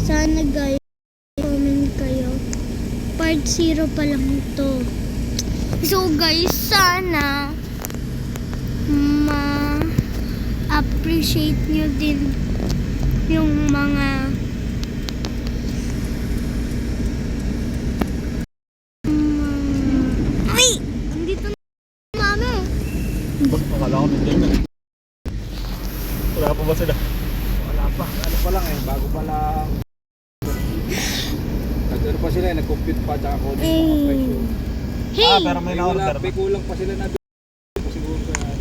Sana guys, comment kayo. Part 0 pa lang ito. So guys, sana ma-appreciate nyo din yung mga ay! Andito na mami. Akala ko nandiyan na. Wala pa ba sila? Wala pa. Ano pa lang eh. Bago pa lang. Nag-ano pa sila eh. Nag-compute pa. Tsaka ko din mga presyo. Hey! Pero may na-order May kulang pa sila na siguro sa may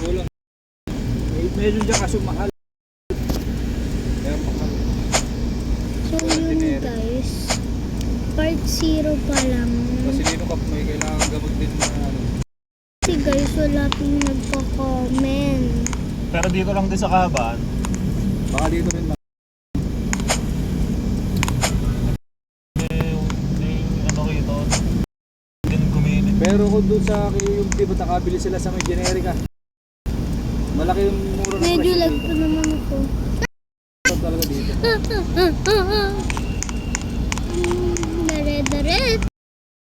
kulang. Medyo dyan kaso mahal. Kaya mahal. So yun guys, part 0 pa lang. Kasi dito ka may kailangan gamot din na ano. Kasi guys, wala pong nagko-comment. Pero dito lang din sa Kahabaan. Baka dito rin lang. May ano rito. Din kumili. Pero kung doon sa yung di ba nakabili sila sa may generic ah. Malaki yung mura ng Medyo presyo lag dito. pa naman ako. Ito talaga dito. Dare-dare.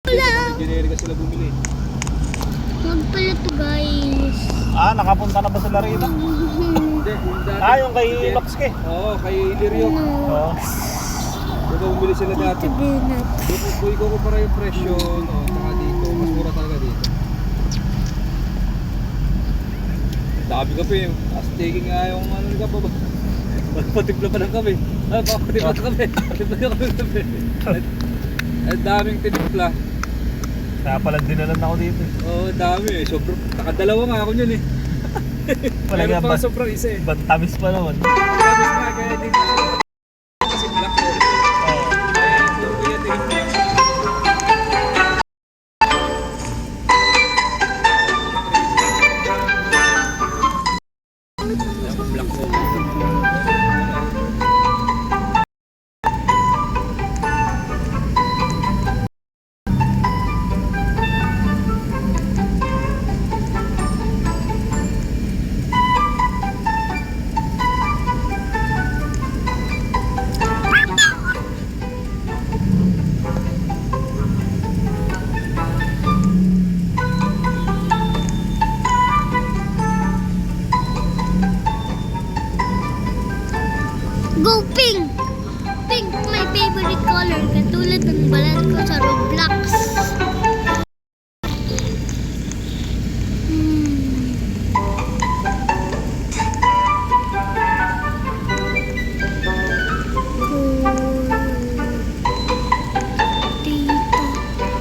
Wala. Generic sila bumili. Huwag pala to guys. Nakapunta na ba sila rito? Hindi, yung dati. Yung kay Loxke. Oo, kay Lirio. No. Oo. Diba bumili sila dati? Ito din natin. Kung ikukumpara yung presyo noon saka dito, mas mura talaga dito. Dami kape, taking nga yung ano ka pa ba? Patimpla pa ng kape. Patimpla ng kape. Patimpla ng kape. Ang daming tinimpla. Kaya pala dinalan ako dito. Oo, dami eh. Sobrang, nakadalawa nga ako yun eh. Palagi Meron pa sobrang isa eh. Bantamis pa naman. Tapos nga, kaya din kasi black ko. Oo. Kaya puro ko yan eh. Black ko. Go pink! Pink, my favorite color. Katulad ng balat ko sa Roblox. Potato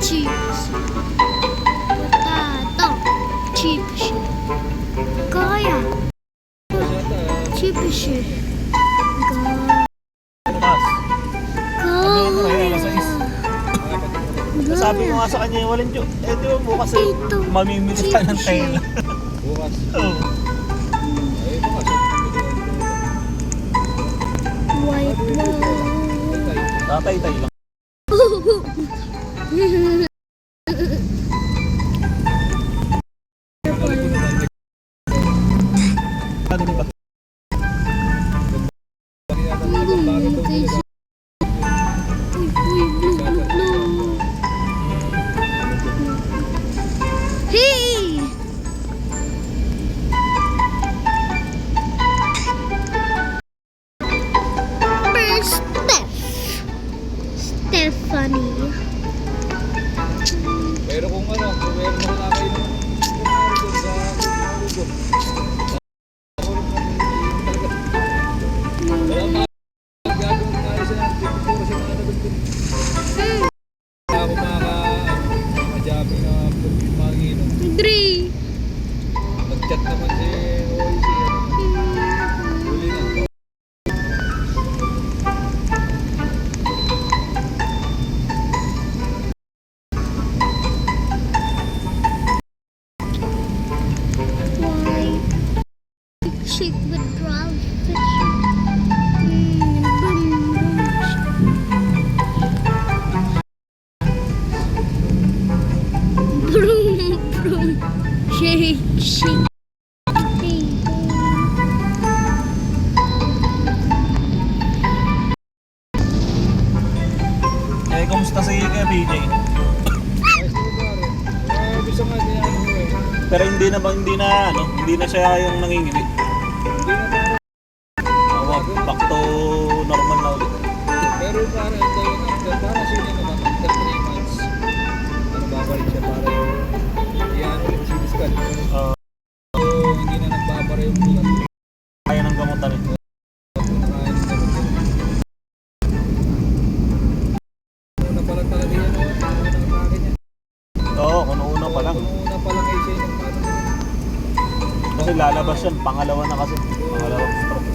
chips. Potato chips. Kaya. Chips. Taas. Sabi ko nga sa kanya, walang joke. Di ba bukas Ito. mamimili ka ng tela. Bukas. Oo. Ay, bukas. White wall. Tatay-tay lang. Ano ba? Hey! First Stephanie. Pero kung ano, kung meron mo na kayo ng doon sa Lugo. Wala mga gagawin na kayo sila. Pipinturo sila na doon. Wala ako maka-jabi na pagpangino. Agree. Nag-chat naman si OIC. Huli na. PJ. Ayos na pare. Gusto nga niya ano eh. Pero hindi na siya yung nangingili. Hindi na pare. Back to normal na ulit. Pero pare, ito yung after. Para sino naman, after 3 months. Ano babalik siya para yung yan ulit si Discal. Uh, So, hindi na nagbabara yung bulat. kaya ng gamutan eh. Nakain ng gamot yun. Una pa lang talaga yan. Unang atake niya. Oo, una pa lang. Una pa lang ay siya yung nagpapalaki. Kasi lalabas yan, pangalawa na kasi. Pangalawang stroke.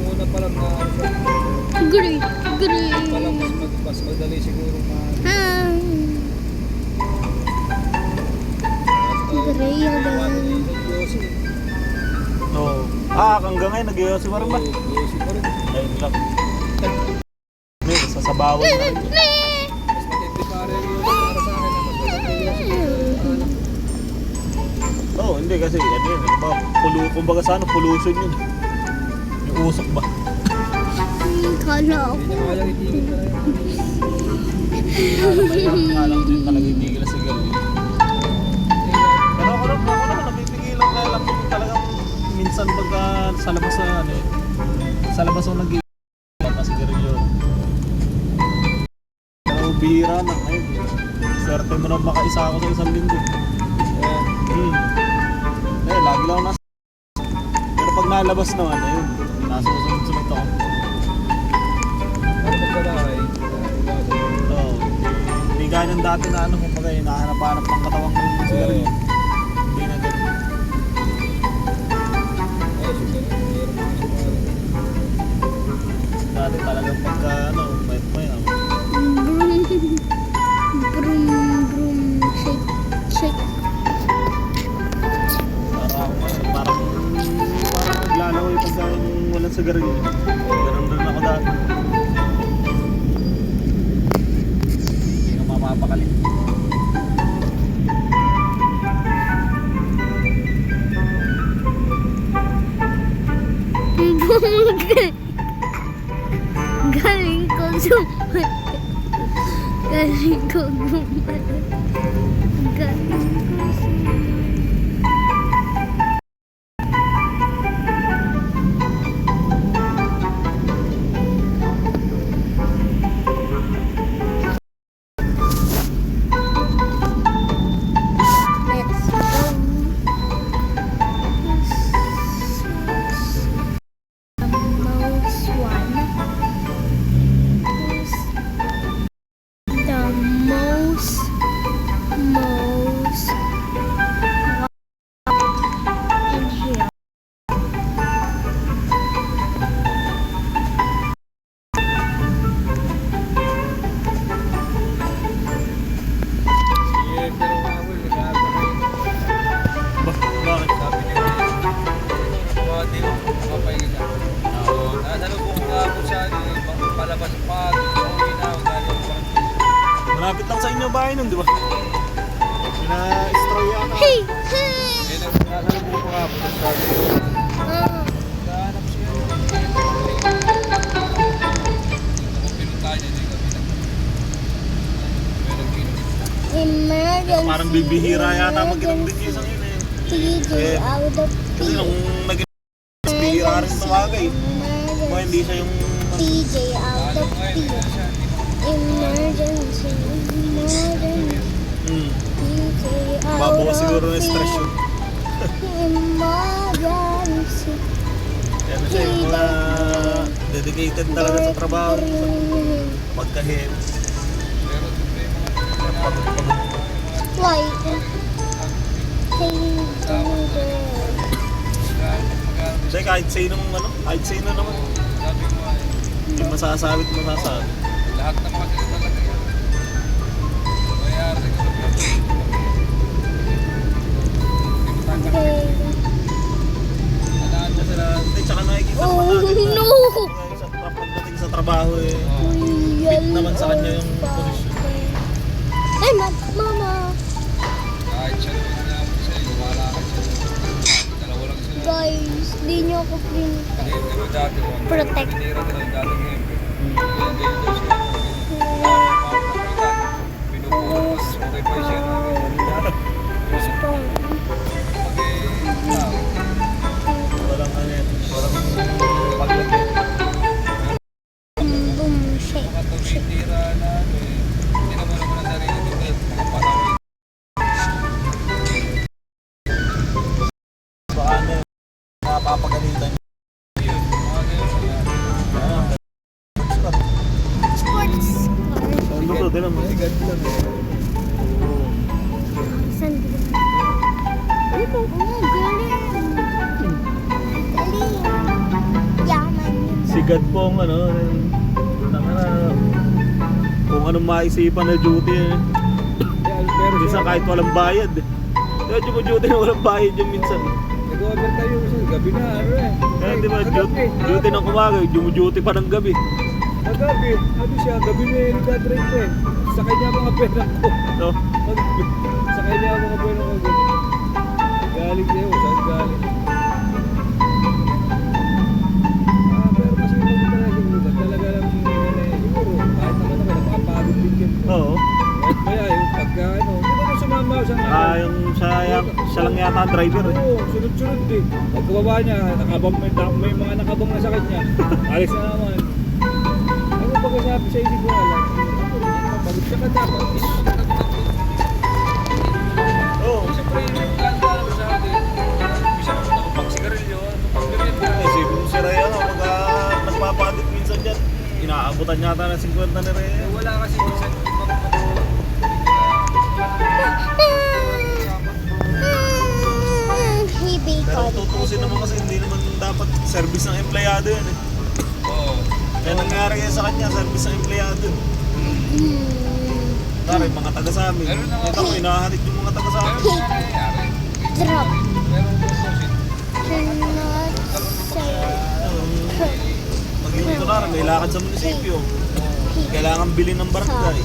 Una pa lang na ano siya. Great, great. Palang mas madali siguro na Gray agad. Oo. Hanggang ngayon, nag-iossi pa rin ba? Yosi pa rin. Ayun lang. May sasabawan na rin. Mas matindi pare yung Yosi para sa akin. Mas matindi yung Oo, hindi kasi ano yun. Kumbaga sa ano, pollution yun. Yung usok ba? Kala ko. Hindi niya kayang itigil na rin. Alam ko din talaga hindi kila sigal eh. Pero ako naman napipigilan kaya lang kung talagang minsan pagka sa labas na ano eh. Sa labas ako nag-iilan na sigarilyo. Pero bihira na ngayon. Swerte mo na makaisa ako sa isang linggo. Lagi lang ako nasa. Pero pag nalabas naman, ayun, nasusunod-sunod ako. Ano magdadakay? Oo. Hindi gaya ng dati na ano, kumbaga hinahanap-hanap ng katawang ko yung sigarilyo. Hindi na ganun. Ay, sige. Meron mga sumali. Dati talagang pagka ano, may Broom, broom, shake. parang naglalaway pagka yung walang sigarilyo. Ganun rin ako dati. Hindi ka mapapakali. Galing ko sumat. Galing ko gumat. Galing ko sumat. Let's go. Most one. The most in here. Sige, pero mga boy, nag-aabay kayo. Bakit? Sabi niya, mga di mo makapahinga siya. Nasalubong ko nga po siya, palabas pa, uuwi na ako dahil yung parang Malapit lang sa inyo bahay nun, di ba? Pina-stroy yata. Hey! nasalubong ko nga po, tapos sabi ko, naghahanap siya. Kung pinuntahan niya, hindi kami pero Emergency. Parang bibihira yata mag-inom din yung isang yun eh. TJ out of Kasi nung nag-inom, bihira rin tumagay. Kung hindi siya yung... TJ out of Emergency. TJ out Babawa siguro of ng stress yun. Emergency. Kaya na siya yung mga dedicated talaga sa trabaho. Pagka-hit. Why? Kasi kahit sinong ano, kahit sino naman. sabi mo ay, Hindi masasabit. lahat ng mga sila talaga yun. Mayari ko sa vlog. Hindi mo tayo Okay. Alaan Kasi sila, hindi, tsaka nakikita Oh, naman natin na no! pagdating sa trabaho eh, fit naman sa kanya yung posisyon. Ay, mama! kahit siya naman niya ako sa iyo, wala ka siya. Dalawa lang sila. Guys, di niyo ako Hindi mo dati ko. Protect. Pinira ka lang dati ngayon. Ganyan daw siya. Pinupunos. Okay pa siya. Walang ano yan. Walang paglagay. Boom, shake. Mga tira na ano eh. Hindi naman naman ang sarili dito. Mga panahon. Baka ano yun. Mapapagalitan. Yun. Mga ganyan. Sports car. Luto din naman. Sigat lang eh. Saan dito? Oh, galing. Galing. Yaman yun. Sigat po ang ano. Kung anong maisipan na duty eh. Pero Minsan kahit walang bayad. Kaya duty na walang bayad yung minsan. nag-over tayo kasi gabi na ano eh. Kaya di ba, Kagabi. duty ng umaga, duty pa ng gabi. Kagabi. Sabi siya, gabi na yung nagdadrive ko eh. Sa kanya mga pera ko. No? Sa kanya mga pera ko. Galing siya, saan galing? Pero kasi yung talagang lugar, talaga lang siguro, kahit naman ako, napapagod din yun. Oo. Kahit kaya yung pagka ano, hindi naman sumama sa Yung siya lang yata ang driver eh. Oo, sunod-sunod eh. Pagkababa niya, may mga nakabang na sa kanya. Alis na naman. Ano ba kasabi sa isip ko alam? Pagod siya ka dapat. Oo. Siyempre, yung planta naman sa atin. Bisa naman ako pagsigarilyo. Pagmerienda. Isipin mo si Rhea, pagka nagpapadit minsan dyan, inaabutan yata ng 50 na Rhea. Wala kasi minsan ibang Pero tutusin naman kasi hindi naman dapat service ng empleyado yan eh. Oo. Kaya nangyari yan sa kanya, service ng empleyado. Tara, yung mga taga sa amin. Meron na nga. Ito ko, inahanit yung mga taga sa Pero amin. kung nangyayari, Drop. pero tutusin. Cannot say. Magiging ko na, may lakad sa munisipyo. Kailangan bilhin ng barangay.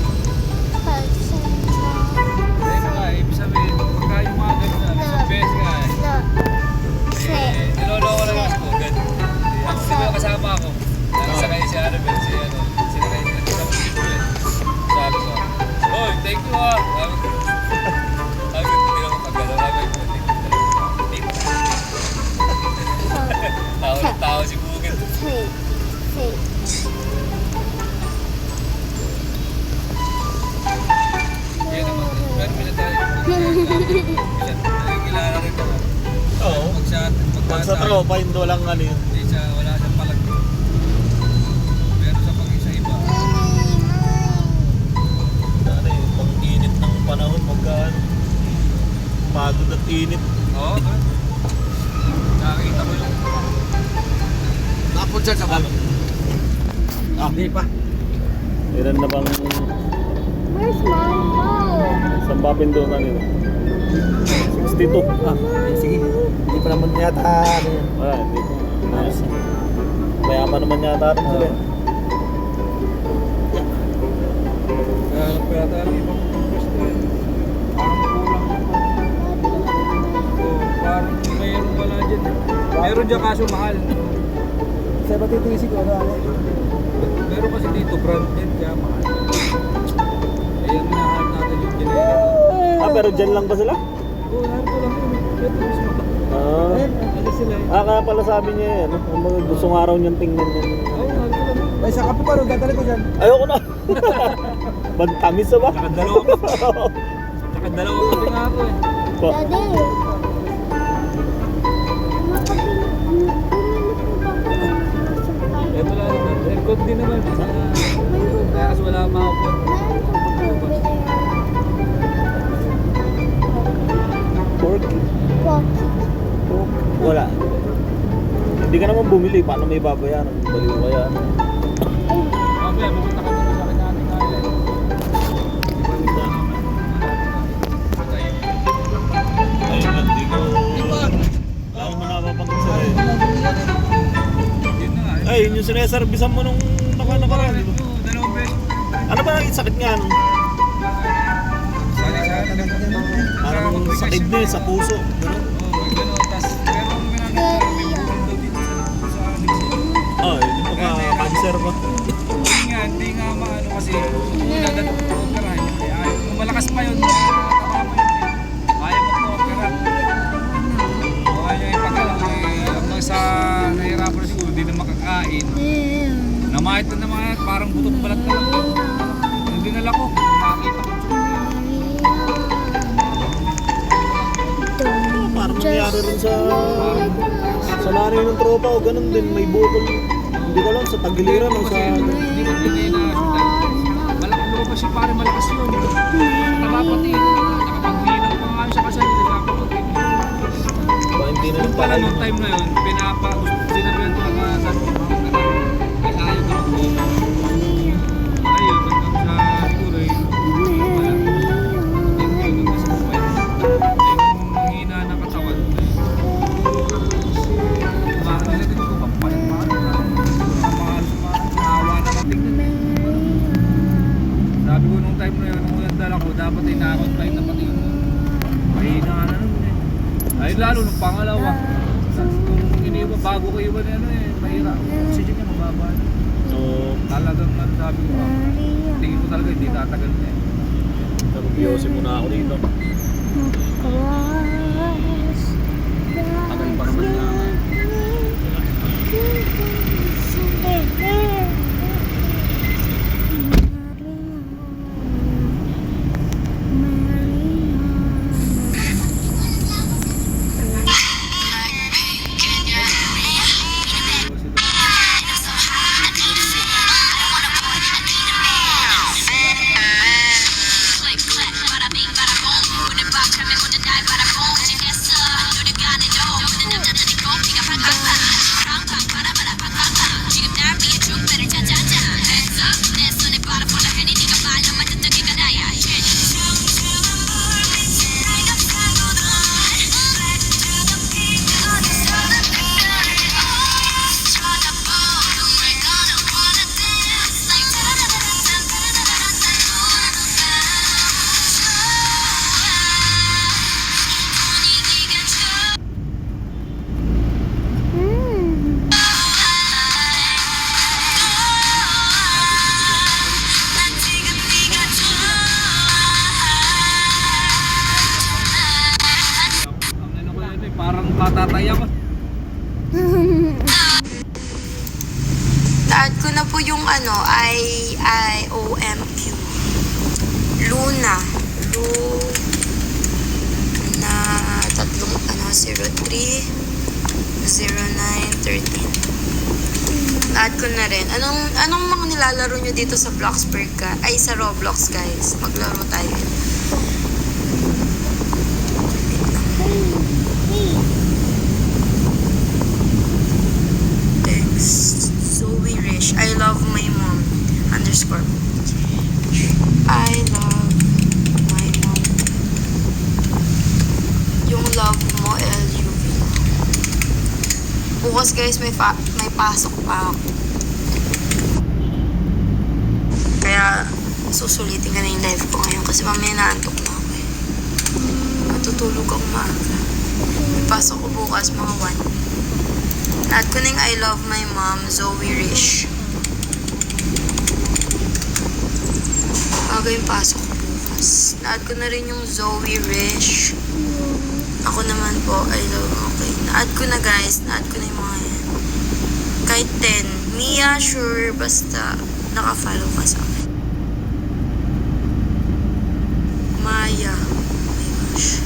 Kaya nga, ibig sabihin, pagka yung mga ganun na, sa best nga eh. Niloloko lang yung spoken. Di ba kasama ako? Nakasakay si Annabelle, sinakay nila sa munisipyo eh. Sabi ko, "Hoy, thank you ah." Sabi ko, hindi naman pagkala. Sabi ko, thank you talaga. Tawa si Bugin. Kaya naman, pero minsan tayo. Minsan, nakikilala rin ako. Oo. Pag sa Pag tropa, hindi walang ano yun. hindi siya, wala siyang palag. Pero sa pag-isa iba, Ano eh, pang init ng panahon, pagka ano, pagod at init. oo, ba? Nakakita ko yung napunsan sa balo. Hindi pa. Ilan na bang Where's Mama? sambapin doon kanina? 62. Sige, hindi pa naman yata ano yan. Wala, hindi ko. Mayaman naman yata rin sila. Kaya yata ang ibang pwesto eh. Parang kulang. Oo, parang mayroon wala dyan eh. Meron dyan kaso mahal. Sa batitisi ko, ano? Meron kasi dito branded kaya mahal. Ayan nahan natin yung generic. Pero dyan lang ba sila? Oo, narito lang yun. Ito mismo. Ano sila eh. Kaya pala sabi niya yan. Ang mga gustong araw niyang tingnan yan. Oo, narito lang yun. May saka po pa rin, dadali ko dyan. Ayoko na. Bantamis na ba? Nakadalawa pati nga ako eh. Daddy. Ito lang, aircon din naman. Kaya kasi wala makapon. Pork. Wala. Hindi ka naman bumili. Paano may babayaran? Baliw kaya. Mamaya, pupunta ka doon sa akin natin kaya. Ayun lang, di ko... Lalo mo napapanggit sa rin. Yun na nga. Ay, yun yung sineservisan mo nung nakaraan, di ba? Oo, dalawang beses. Ano ba ang sakit nga nun? Parang sakit din sa puso. Ganun. Oo, gano'n. Tas, pero kung ginamit sa may bukol daw dito sa akin. Ah, hindi pa ka-cancer pa. hindi nga maano kasi una dapat operahan. Kung malakas pa yun, tama pa yun. Ayaw mo po opera. O ayaw yung pag-alam hanggang sa nahirapan na siguro, hindi na makakain. Namahit na naman, parang butot balat na lang. Yung dinala ko, makakita ko. Parang nangyari rin sa lari ng tropa o ganun din, may bukol. Hindi ko alam sa tagiliran o sa... Hindi ko tinay na malakas lumabas yung pare, malakas yun. Nakapati, nakapaghinaw pa nga siya kasi nakapati. Ba, hindi na Yung pala nung time na yun, sinabihan ko lang sa kaya ayaw ko lang po. Ayun, hanggang sa siguro eh. Wala. Yung nasa buhay. Yung hina ng katawan. Bakit na din ko pampalit pa? Naawa na matignan. Sabi ko nung time na yun, nung yung dala ko, dapat ay nakakot na pati yung mahina na nun eh. Ay lalo nung pangalawa. Kung iniwan, bago ko iwan ano eh, mahirap. Oxygen niya mababa na. So, Talagang sabi ko, tingin ko talaga hindi tatagal na eh. nag-iosip muna ako dito. Tagal pa naman nga. Parang katatay ako. Na-add ko na po yung ano, IOMQ. Luna. Luna, tatlong, 03, 09, 13. Na-add ko na rin. Anong mga nilalaro nyo dito sa Bloxburg ka? Ay, sa Roblox, guys. Maglaro tayo. Text. Zoe Rish. I love my mom. _ I love my mom. Yung love mo, LUV. Bukas guys, may pasok pa ako. Kaya, susulitin ka na yung live ko ngayon kasi mamaya naantok na ako eh. Matutulog ako maaga. May pasok ko bukas mga 1. Na-add ko na yung I love my mom, Zoe Rish. Bago yung pasok ko bukas. Na-add ko na rin yung Zoe Rish. Ako naman po, I love, okay. Na-add ko na guys, na-add ko na yung mga yan. Kahit 10. Mia, sure, basta naka-follow ka sa akin. Maya. Oh my gosh.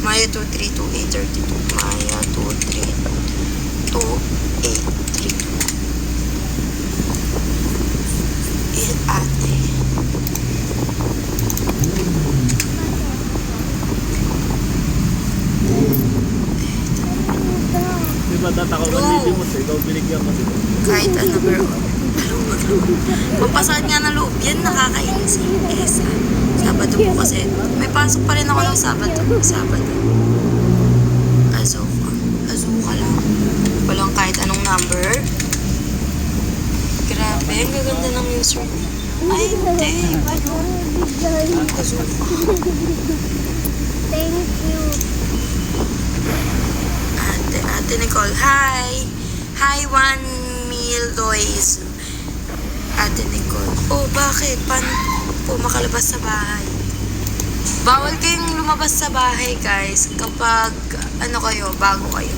Maya 232832. Maya 232832. Ate. Di ba tatakaw Bro. man mo sa ikaw binigyan mo dito. Kahit ano bro. Magpasakit nga ng loob. Yan nakakainis eh. Esa. Sabado po kasi. May pasok pa rin ako ng Sabado. Azuka lang. Walang kahit anong number. Grabe. Ang gaganda ng user. Ay, hindi. Iba yun. Azuka. Thank you. Ate Nicole. Hi. Hi, 1 mil doys. Ate Nicole. Oh, bakit? Paano po makalabas sa bahay? Bawal kayong lumabas sa bahay, guys, kapag bago kayo.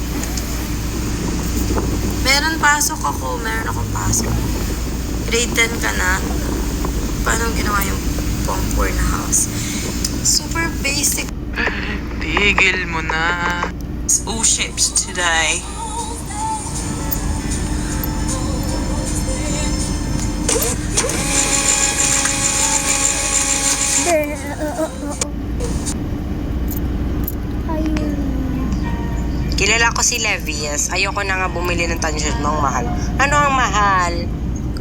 Meron akong pasok. Grade 10 ka na. Paano ginawa yung pang-4 na house? Super basic. Tigil mo na. All ships today. Ayun. Kilala ko si Levias. Ayoko na nga bumili ng t-shirt mo, ang mahal. Ano ang mahal?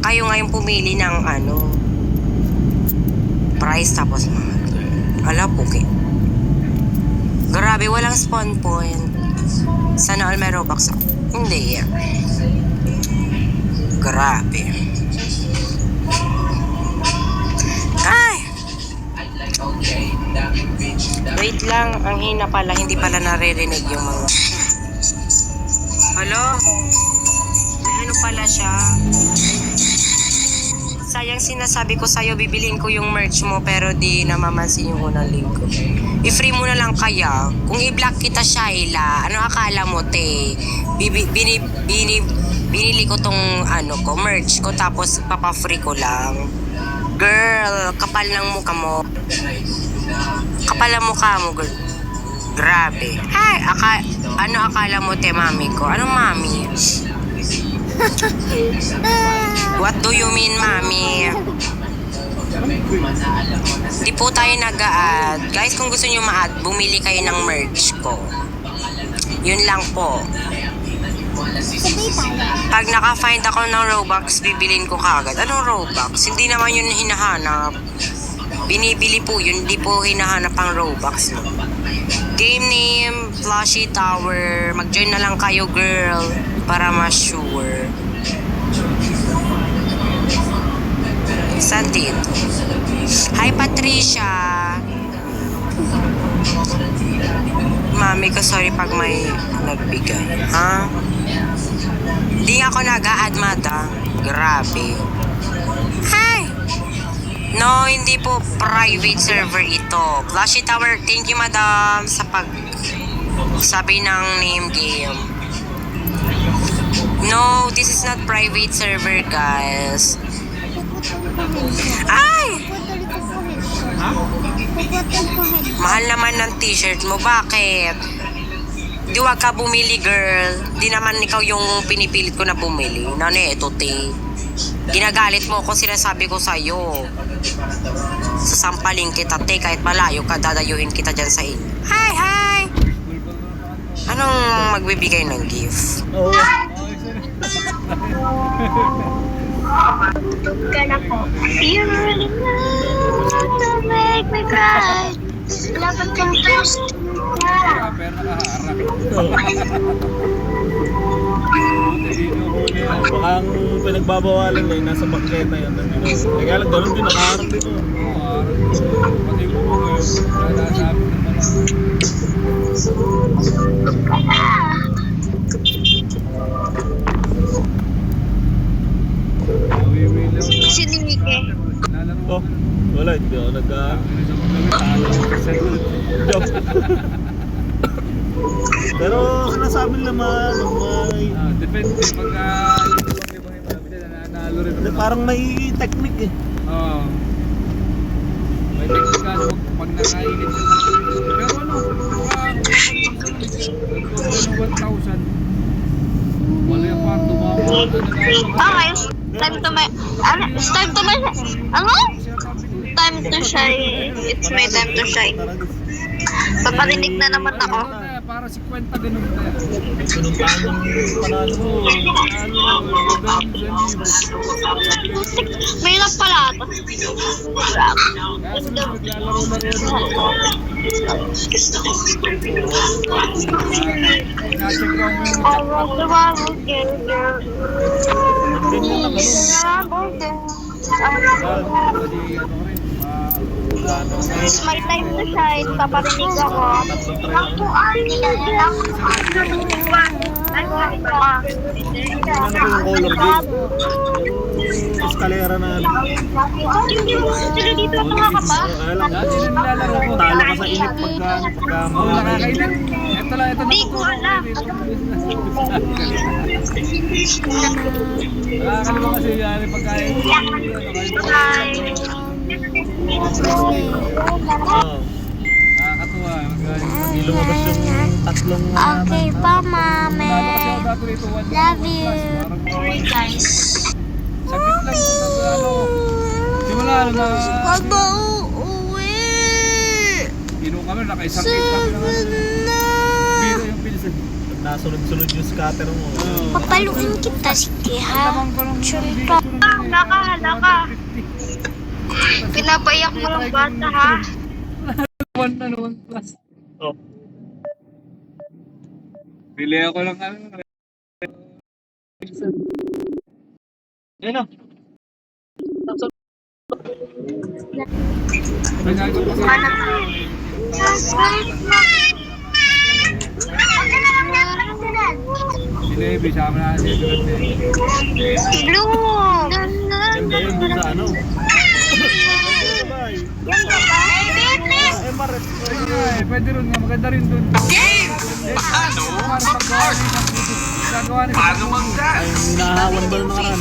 Kayo nga yung pumili ng price tapos mahal. Ala, puki. Grabe, walang spawn point. Sana all may Robux ako. Hindi. Grabe. Ay! Wait lang, ang hina pala, hindi pala naririnig yung mga... Hello? Ano pala siya? Sayang sinasabi ko sa'yo, bibilin ko yung merch mo pero di namamansin yung unang link ko. I-free mo na lang kaya. Kung i-block kita, Shaila, ano akala mo, te? Binili ko tong merch ko tapos papa-free ko lang. Girl, kapal ng mukha mo. Kapal ang mukha mo, girl. Grabe. Ay, akala mo, te, mami ko? Anong mami? What do you mean, mami? Di po tayo nag-a-add. Guys, kung gusto nyo ma-add, bumili kayo ng merch ko. Yun lang po. Pag naka-find ako ng Robux, bibilin ko kagad. Anong Robux? Hindi naman yun hinahanap. Binibili po yun, hindi po hinahanap ang Robux. No? Game name, Flashy Tower. Mag-join na lang kayo, girl, para ma-sure. Saan dito? Hi, Patricia. Mami ko, sorry pag may nagbigay. Ha? Di ako nag-a-add, mada. Grabe. Hi! No, hindi po private server ito. Flashy Tower, thank you, madam, sa sabi ng name game. No, this is not private server, guys. Ay! Mahal naman ng t-shirt mo. Bakit? Di wag ka bumili, girl. Di naman ikaw yung pinipilit ko na bumili. Nane, ito, te. Ginagalit mo kung sinasabi ko sa'yo. Sasampaling kita, te. Kahit malayo ka, dadayuhin kita dyan sa inyo. Hi, hi! Anong magbibigay ng gift? Oo. Gana po. You really want to make me cry. Dapat kang post. Pero nakaharap. Baka ang pinagbabawalan na nasa baketa yan. Kaya lang, ganun din, nakaharap dito. Pati mo po ngayon. Nanasabi Si Nike. Oh, wala, hindi ako joke. Pero nasabi naman, may... depende. Pagka nanalo rin naman. Parang may technique eh. Oo. May technical pag nakainit ka. Pero baka 1,000. Wala yung kwarto ba? Okay. Time to shine. It's my time to shine. Paparinig na naman ako. Para 50 ganun na. Ganun tayo ng panalo mo. Mahirap pala ito. It's my time to shine. Paparinig ako. Ano ba yung color game? eskalera na ano. dito mga kapa. Alam Dati ko, na nilalaro ko. talo ka sa init pagka Oo, nakakainit. Ito lang, ito Di ko alam. Nakakalimutan kasi yan, pagkain. Oo. Nakakatuwa. Hindi lumabas yung tatlong Okay pa, mami. Love you. Guys. Saglit lang. Ano, simula na Wag ba uuwi? Pino kami, nakaisang case kami ng ano. Biro yung pilsen. nasunod-sunod yung scatter mo. Papaluin kita, sige ha. Lamang ko ng Sure video pa. ko ng Halaka. Pinapayak mo ng bata ha. 1 plus. Oh. Bili ako ng ano. Ayun na. Nagagawa ko sa Sinebi, sama na si Blue! Ganda yun dun sa ano. Yan ba ba? Emirates. Pwede rin nga, maganda rin dun. Ano? Para paggawa niya isang video. Gagawa niya isang video. Ay, hinahawan ba ng nakaraan?